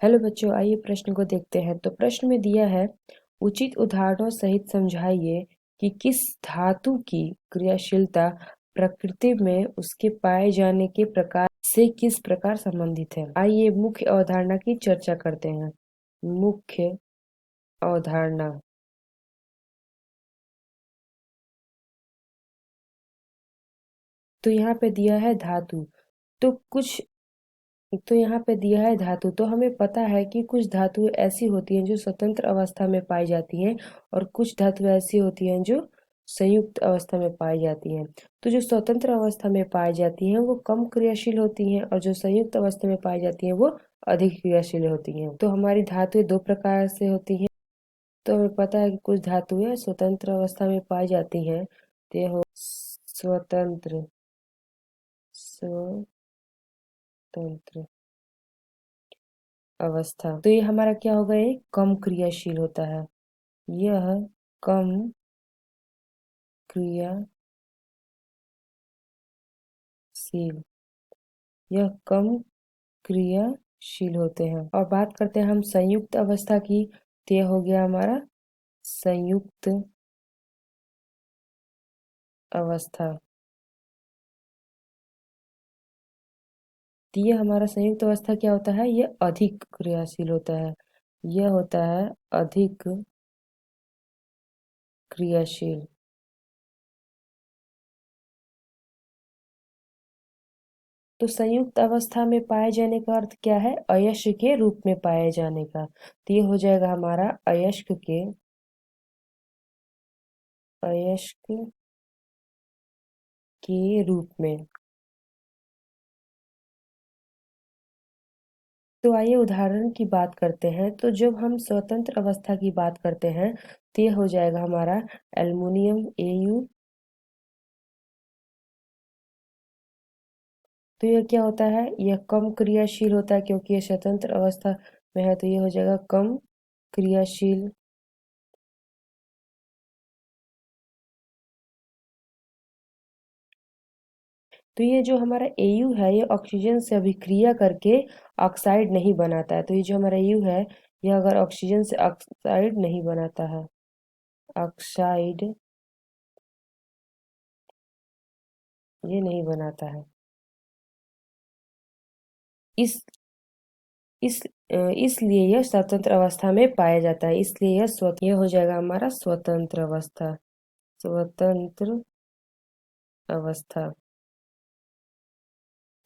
Hello बच्चों, आइए प्रश्न को देखते हैं। तो प्रश्न में दिया है, उचित उदाहरणों सहित समझाइए कि किस धातु की क्रियाशीलता प्रकृति में उसके पाए जाने के प्रकार से किस प्रकार संबंधित है। आइए मुख्य अवधारणा की चर्चा करते हैं। मुख्य अवधारणा। तो यहाँ पे दिया है धातु। तो कुछ तो यहाँ पे दिया है धातु। तो हमें पता है कि कुछ धातु ऐसी होती हैं जो स्वतंत्र अवस्था में पाई जाती हैं और कुछ धातु ऐसी होती हैं जो संयुक्त अवस्था में पाई जाती हैं। तो जो स्वतंत्र अवस्था में पाई जाती हैं वो कम क्रियाशील होती हैं और जो संयुक्त अवस्था में पाई जाती हैं वो अधिक क्रियाशील होती हैं। तो हमारी धातुएं दो प्रकार से होती हैं। तो हमें पता है कि कुछ धातुएं स्वतंत्र अवस्था में पाई जाती हैं। तो ये हो स्वतंत्र स्वतंत्र अवस्था। तो ये हमारा क्या होगा, ये कम क्रियाशील होता है। यह कम क्रियाशील यह कम क्रियाशील होते हैं। और बात करते हैं हम संयुक्त अवस्था की। तो यह हो गया हमारा संयुक्त अवस्था। तो ये हमारा संयुक्त अवस्था क्या होता है, यह अधिक क्रियाशील होता है। यह होता है अधिक क्रियाशील। तो संयुक्त अवस्था में पाए जाने का अर्थ क्या है, अयस्क के रूप में पाए जाने का। तो ये हो जाएगा हमारा अयस्क के रूप में। तो आइए उदाहरण की बात करते हैं। तो जब हम स्वतंत्र अवस्था की बात करते हैं तो ये हो जाएगा हमारा एल्युमिनियम Au। तो यह क्या होता है, यह कम क्रियाशील होता है क्योंकि यह स्वतंत्र अवस्था में है। तो ये हो जाएगा कम क्रियाशील। तो ये जो हमारा Au है ये ऑक्सीजन से अभिक्रिया करके ऑक्साइड नहीं बनाता है। तो ये जो हमारा Au है यह अगर ऑक्सीजन से ऑक्साइड नहीं बनाता है, ऑक्साइड ये नहीं बनाता है। इस इस इसलिए यह स्वतंत्र अवस्था में पाया जाता है। इसलिए यह हो जाएगा हमारा स्वतंत्र अवस्था। स्वतंत्र अवस्था।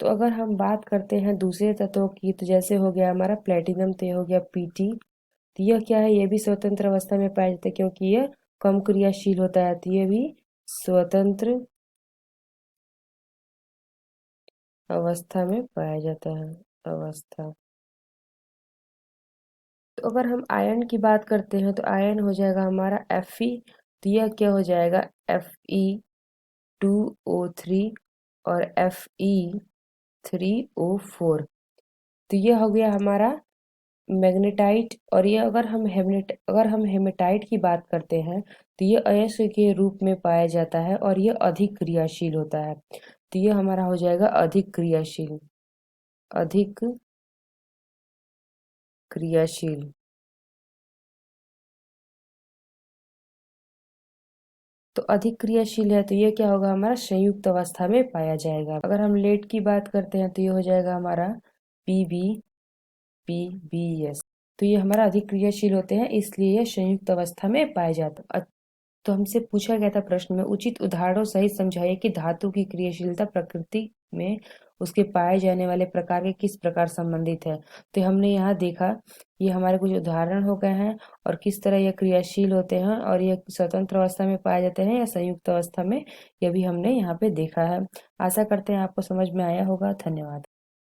तो अगर हम बात करते हैं दूसरे तत्वों की, तो जैसे हो गया हमारा प्लेटिनम, तो ये हो गया Pt। तो यह क्या है, ये भी स्वतंत्र अवस्था में पाया जाता है क्योंकि यह कम क्रियाशील होता है। तो ये भी स्वतंत्र अवस्था में पाया जाता है। अवस्था। तो अगर हम आयन की बात करते हैं तो आयन हो जाएगा हमारा Fe। तो यह क्या हो जाएगा, Fe2O3 और Fe3O4। तो यह हो गया हमारा मैग्नेटाइट। और ये अगर हम हेमेटाइट की बात करते हैं तो ये अयस्क के रूप में पाया जाता है और ये अधिक क्रियाशील होता है। तो ये हमारा हो जाएगा अधिक क्रियाशील। अधिक क्रियाशील। तो अधिक क्रियाशील है तो ये क्या होगा, हमारा संयुक्त अवस्था में पाया जाएगा। अगर हम लेड की बात करते हैं तो ये हो जाएगा हमारा PbPbS। तो ये हमारा अधिक क्रियाशील होते हैं इसलिए ये संयुक्त अवस्था में पाए जाते हैं। तो हमसे पूछा गया था प्रश्न में, उचित उदाहरणों सहित समझाइए कि धातु की क्रियाशीलता प्रकृति में उसके पाए जाने वाले प्रकार के किस प्रकार संबंधित है। तो हमने यहाँ देखा ये हमारे कुछ उदाहरण हो गए हैं और किस तरह ये क्रियाशील होते हैं और ये स्वतंत्र अवस्था में पाए जाते हैं या संयुक्त अवस्था में, यह भी हमने यहाँ पे देखा है। आशा करते हैं आपको समझ में आया होगा। धन्यवाद।